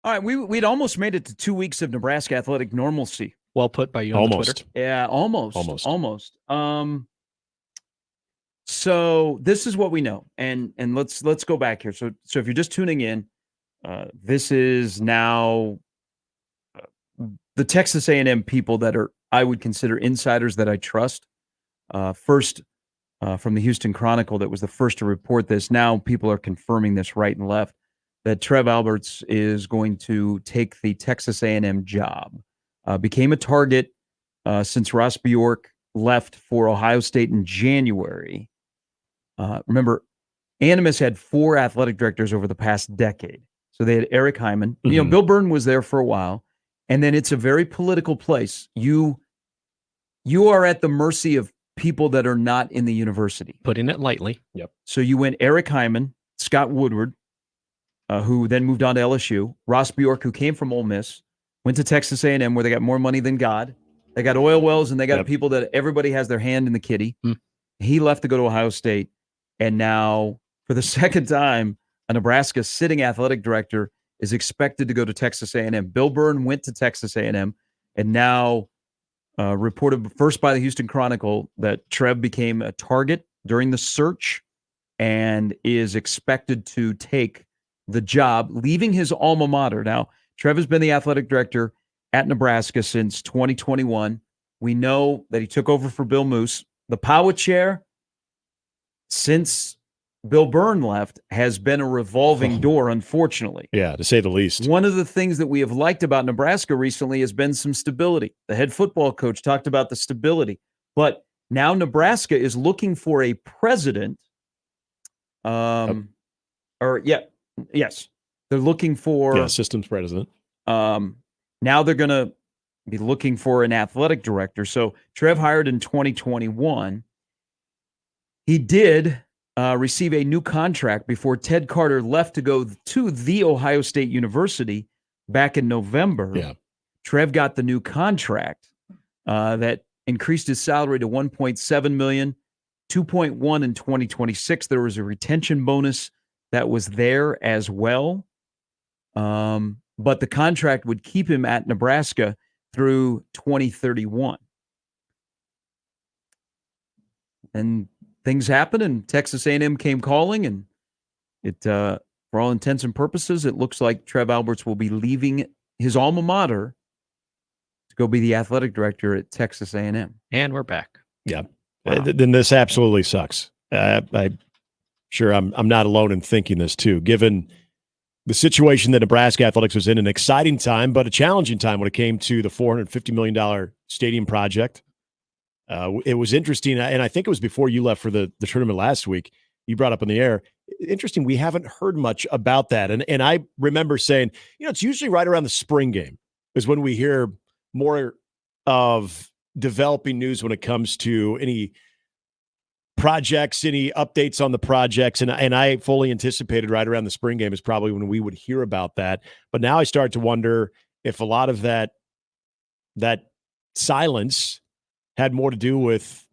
All right, we'd almost made it to 2 weeks of Nebraska athletic normalcy. Well put by you on Twitter. Yeah, almost. So this is what we know, and let's go back here. So if you're just tuning in, this is now the Texas A&M people that are I would consider insiders that I trust. First, from the Houston Chronicle, that was the first to report this. Now people are confirming this right and left that Trev Alberts is going to take the Texas A&M job. Became a target since Ross Bjork left for Ohio State in January. Remember, A&M has had 4 athletic directors over the past decade. So they had Eric Hyman. Mm-hmm. Bill Byrne was there for a while. And then it's a very political place. You are at the mercy of people that are not in the university. Putting it lightly. Yep. So you went Eric Hyman, Scott Woodward, who then moved on to LSU, Ross Bjork, who came from Ole Miss, went to Texas A&M where they got more money than God. They got oil wells and they got people that everybody has their hand in the kitty. He left to go to Ohio State. And now, for the second time, a Nebraska sitting athletic director is expected to go to Texas A&M. Bill Byrne went to Texas A&M, and now reported first by the Houston Chronicle that Trev became a target during the search and is expected to take the job, leaving his alma mater. Now, Trev has been the athletic director at Nebraska since 2021. We know that he took over for Bill Moose. The Powell chair, since Bill Byrne left, has been a revolving door, unfortunately. Yeah, to say the least. One of the things that we have liked about Nebraska recently has been some stability. The head football coach talked about the stability. But now Nebraska is looking for a president. Yes. They're looking for... systems president. Now they're going to be looking for an athletic director. So Trev hired in 2021. He did receive a new contract before Ted Carter left to go to The Ohio State University back in November. Yeah. Trev got the new contract that increased his salary to $1.7 million, $2.1 in 2026. There was a retention bonus that was there as well. But the contract would keep him at Nebraska through 2031. And things happened, and Texas A&M came calling, and it, for all intents and purposes, it looks like Trev Alberts will be leaving his alma mater to go be the athletic director at Texas A&M. And we're back. Yeah. Wow. Then this absolutely sucks. I'm sure I'm not alone in thinking this too, given the situation that Nebraska athletics was in, an exciting time, but a challenging time when it came to the $450 million stadium project. It was interesting, and I think it was before you left for the tournament last week. You brought up on the air. Interesting, we haven't heard much about that. And I remember saying, it's usually right around the spring game is when we hear more of developing news when it comes to any projects, any updates on the projects. And I fully anticipated right around the spring game is probably when we would hear about that. But now I start to wonder if a lot of that silence had more to do with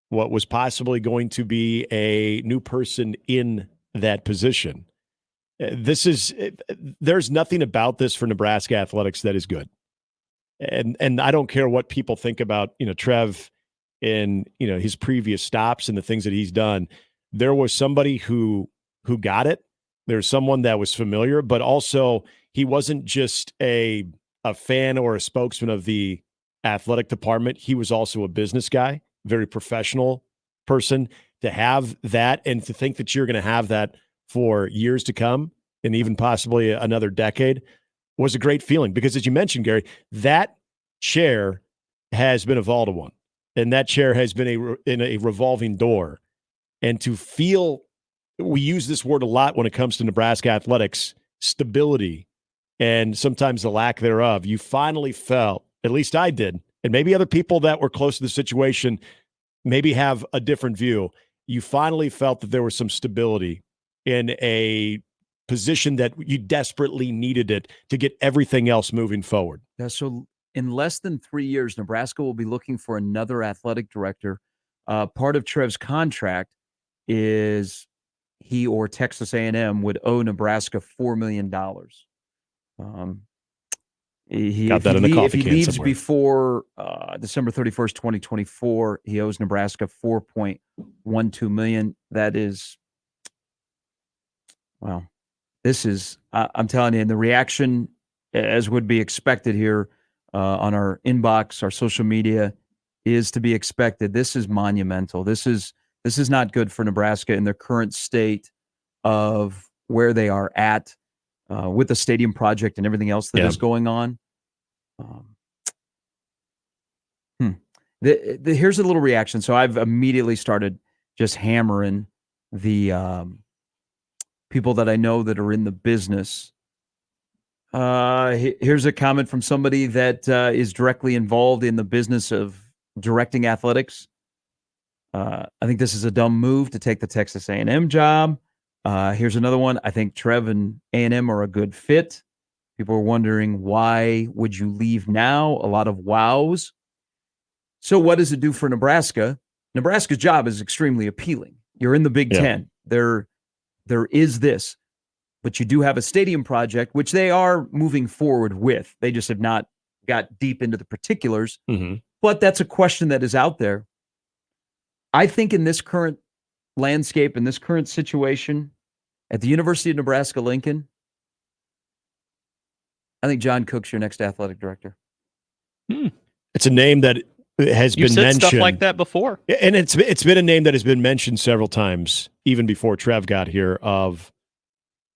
what was possibly going to be a new person in that position. There's nothing about this for Nebraska athletics that is good. And I don't care what people think about, Trev and, his previous stops and the things that he's done. There was somebody who got it. There's someone that was familiar, but also he wasn't just a fan or a spokesman of the athletic department. He was also a business guy, very professional person. To have that and to think that you're going to have that for years to come and even possibly another decade was a great feeling, because as you mentioned, Gary, that chair has been a volatile one, and that chair has been in a revolving door. And to feel, we use this word a lot when it comes to Nebraska athletics, stability, and sometimes the lack thereof. You finally felt, at least I did, and maybe other people that were close to the situation maybe have a different view. You finally felt that there was some stability in a position that you desperately needed it to get everything else moving forward. Yeah, so in less than 3 years, Nebraska will be looking for another athletic director. Part of Trev's contract is he or Texas A&M would owe Nebraska $4 million. Got that in the coffee if he can leaves somewhere. before December 31st, 2024, he owes Nebraska $4.12 million. That is, well, this is, I'm telling you, and the reaction, as would be expected here on our inbox, our social media, is to be expected. This is monumental. This is not good for Nebraska in their current state of where they are at with the stadium project and everything else that is going on. Here's a little reaction. So I've immediately started just hammering the people that I know that are in the business. Here's a comment from somebody that is directly involved in the business of directing athletics. I think this is a dumb move to take the Texas A&M job. Here's another one. I think Trev and A&M are a good fit. People are wondering, why would you leave now? A lot of wows. So what does it do for Nebraska? Nebraska's job is extremely appealing. You're in the Big Ten. There is this. But you do have a stadium project, which they are moving forward with. They just have not got deep into the particulars. Mm-hmm. But that's a question that is out there. I think in this current landscape, in this current situation, at the University of Nebraska-Lincoln, I think John Cook's your next athletic director. It's a name that has You've been said mentioned. stuff like that before. And it's been a name that has been mentioned several times, even before Trev got here, of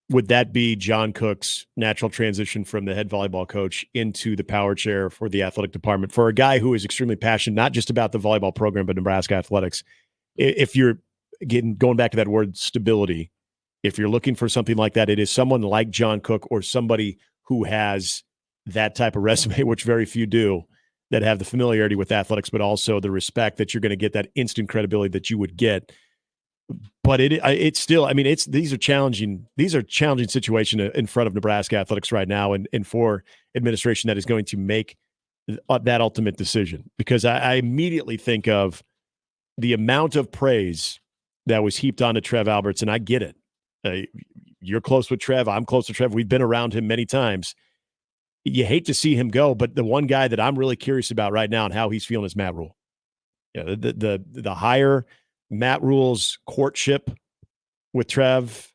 would that be John Cook's natural transition from the head volleyball coach into the power chair for the athletic department for a guy who is extremely passionate, not just about the volleyball program, but Nebraska athletics. If you're going back to that word stability, if you're looking for something like that, it is someone like John Cook or somebody who has that type of resume, which very few do, that have the familiarity with athletics, but also the respect that you're going to get, that instant credibility that you would get. But it's still, I mean, these are challenging situations in front of Nebraska athletics right now, and for administration that is going to make that ultimate decision. Because I immediately think of the amount of praise that was heaped onto Trev Alberts, and I get it. You're close with Trev. I'm close with Trev. We've been around him many times. You hate to see him go, but the one guy that I'm really curious about right now and how he's feeling is Matt Rule. Yeah, the higher Matt Rule's courtship with Trev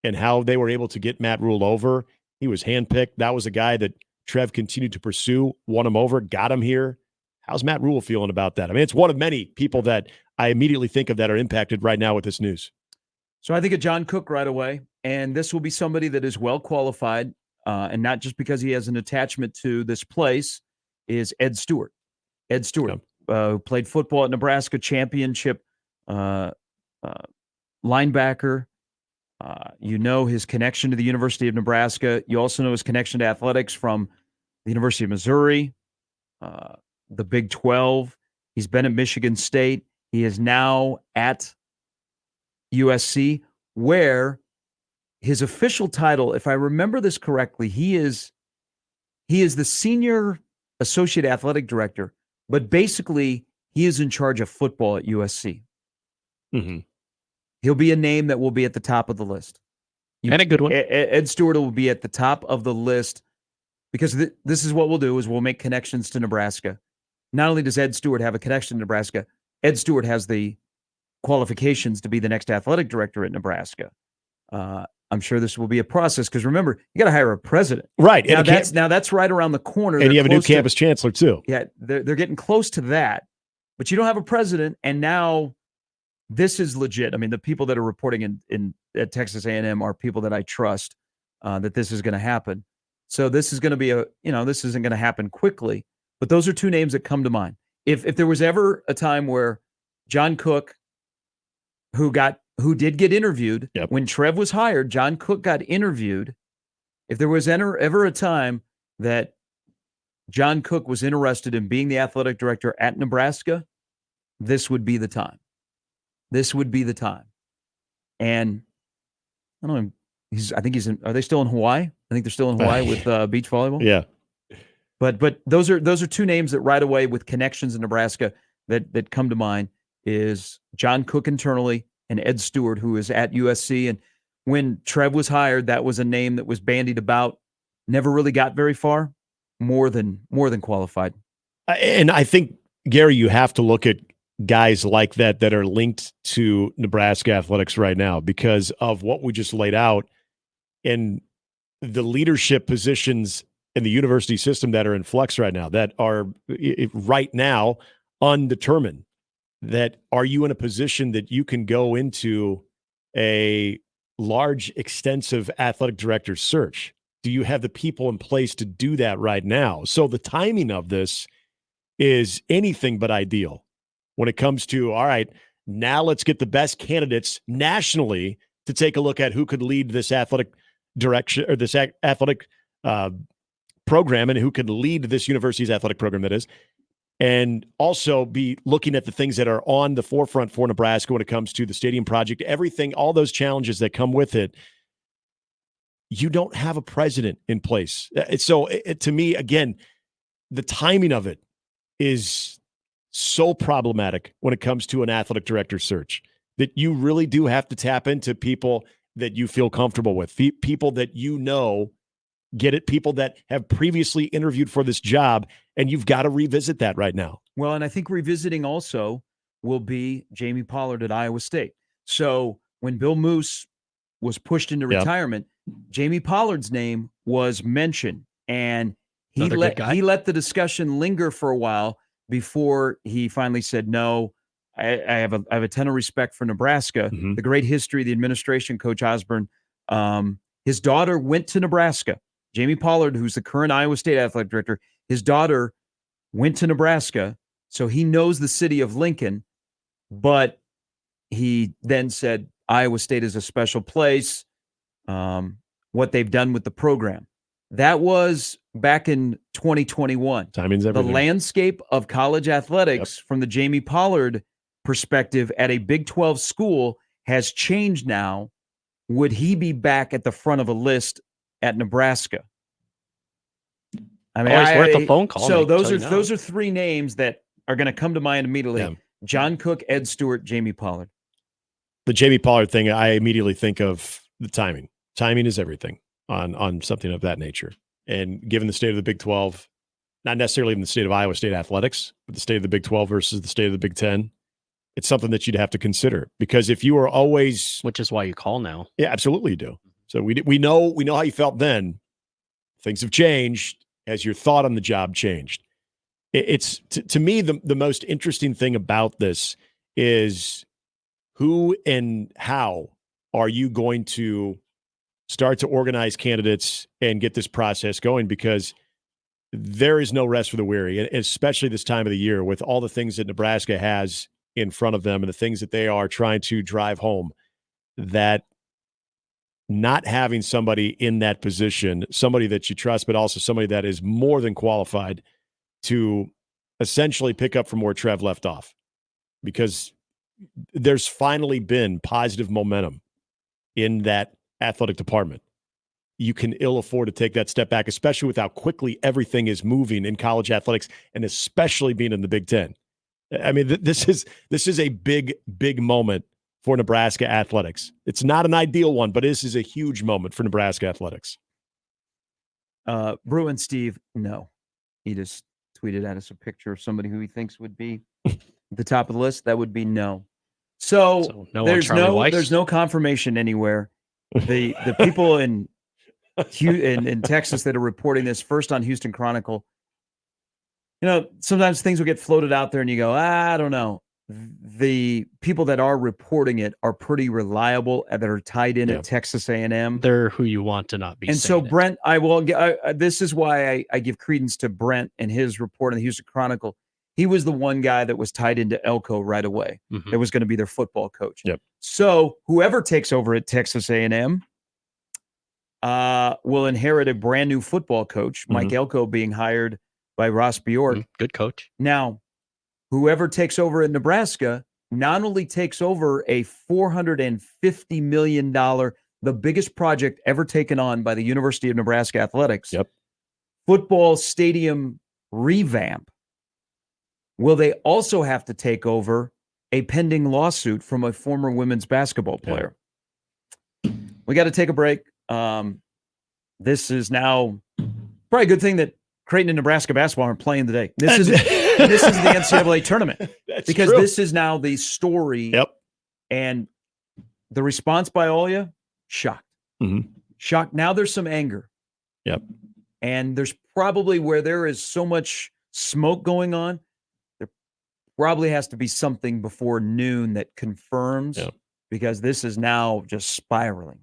and how they were able to get Matt Rule over. He was handpicked. That was a guy that Trev continued to pursue, won him over, got him here. How's Matt Rule feeling about that? I mean, it's one of many people that I immediately think of that are impacted right now with this news. So I think of John Cook right away, and this will be somebody that is well qualified, and not just because he has an attachment to this place, is Ed Stewart. Ed Stewart, who played football at Nebraska, championship linebacker. You know his connection to the University of Nebraska. You also know his connection to athletics from the University of Missouri, the Big 12. He's been at Michigan State. He is now at USC, where his official title, if I remember this correctly, he is the senior associate athletic director, but basically he is in charge of football at USC. Mm-hmm. He'll be a name that will be at the top of the list. And a good one. Ed Stewart will be at the top of the list because this is what we'll do is we'll make connections to Nebraska. Not only does Ed Stewart have a connection to Nebraska, Ed Stewart has the qualifications to be the next athletic director at Nebraska. I'm sure this will be a process because remember, you got to hire a president. Right. Now that's right around the corner. And you have a new campus chancellor too. Yeah, they're getting close to that, but you don't have a president, and now this is legit. I mean, the people that are reporting at Texas A&M are people that I trust that this is going to happen. So this is going to be this isn't going to happen quickly, but those are two names that come to mind. If there was ever a time where John Cook, who did get interviewed when Trev was hired, John Cook got interviewed. If there was ever a time that John Cook was interested in being the athletic director at Nebraska, this would be the time. This would be the time. And I don't know. I think are they still in Hawaii? I think they're still in Hawaii with beach volleyball. Yeah. But those are two names that right away with connections in Nebraska that come to mind is John Cook internally and Ed Stewart, who is at USC. And when Trev was hired, that was a name that was bandied about never really got very far, more than qualified. And I think, Gary, you have to look at guys like that are linked to Nebraska athletics right now because of what we just laid out and the leadership positions in the university system that are in flux right now, that are right now undetermined. That are you in a position that you can go into a large, extensive athletic director search? Do you have the people in place to do that right now? So the timing of this is anything but ideal when it comes to, all right, now let's get the best candidates nationally to take a look at who could lead this athletic direction or this athletic program and who could lead this university's athletic program, that is, and also be looking at the things that are on the forefront for Nebraska when it comes to the stadium project, everything, all those challenges that come with it. You don't have a president in place. So to me, again, the timing of it is so problematic when it comes to an athletic director search that you really do have to tap into people that you feel comfortable with, people that you know get it, people that have previously interviewed for this job, and you've got to revisit that right now. Well, and I think revisiting also will be Jamie Pollard at Iowa State. So when Bill Moose was pushed into retirement, Jamie Pollard's name was mentioned, and he let the discussion linger for a while before he finally said, no, I have a ton of respect for Nebraska, the great history of the administration, Coach Osborne. His daughter went to Nebraska. Jamie Pollard, who's the current Iowa State athletic director, his daughter went to Nebraska, so he knows the city of Lincoln, but he then said Iowa State is a special place, what they've done with the program. That was back in 2021. Timing's everything. The landscape of college athletics from the Jamie Pollard perspective at a Big 12 school has changed now. Would he be back at the front of a list at Nebraska? I mean, always worth a phone call. So those are three names that are going to come to mind immediately. Yeah. John Cook, Ed Stewart, Jamie Pollard. The Jamie Pollard thing, I immediately think of the timing. Timing is everything on something of that nature. And given the state of the Big 12, not necessarily in the state of Iowa State athletics, but the state of the Big 12 versus the state of the Big 10, it's something that you'd have to consider. Because if you are always... Which is why you call now. Yeah, absolutely you do. So we know how you felt then. Things have changed. Has your thought on the job changed? It's to me, the most interesting thing about this is who and how are you going to start to organize candidates and get this process going, because there is no rest for the weary, and especially this time of the year with all the things that Nebraska has in front of them and the things that they are trying to drive home, that not having somebody in that position, somebody that you trust, but also somebody that is more than qualified to essentially pick up from where Trev left off, because there's finally been positive momentum in that athletic department. You can ill afford to take that step back, especially with how quickly everything is moving in college athletics, and especially being in the Big Ten. I mean, this is a big moment for Nebraska athletics. It's not an ideal one, but this is a huge moment for Nebraska athletics. Bruin Steve, no. He just tweeted at us a picture of somebody who he thinks would be at the top of the list. That would be no. So no there's no confirmation anywhere. The people in Texas that are reporting this first on Houston Chronicle, sometimes things will get floated out there and you go, I don't know. The people that are reporting it are pretty reliable, that are tied in at Texas A&M. They're who you want to not be. And so Brent, this is why I give credence to Brent and his report in the Houston Chronicle. He was the one guy that was tied into Elko right away. That was going to be their football coach. Yep. So whoever takes over at Texas A&M will inherit a brand new football coach, Mike Elko being hired by Ross Bjork. Good coach. Now, whoever takes over at Nebraska not only takes over a $450 million, the biggest project ever taken on by the University of Nebraska Athletics, football stadium revamp. Will they also have to take over a pending lawsuit from a former women's basketball player? We got to take a break. This is now Probably a good thing that Creighton and Nebraska basketball aren't playing today. This is the NCAA tournament because true. this is now the story. Yep. And the response by all you, shocked. Mm-hmm. Shocked. Now there's some anger. Yep. And there's probably where there is so much smoke going on, there probably has to be something before noon that confirms because this is now just spiraling.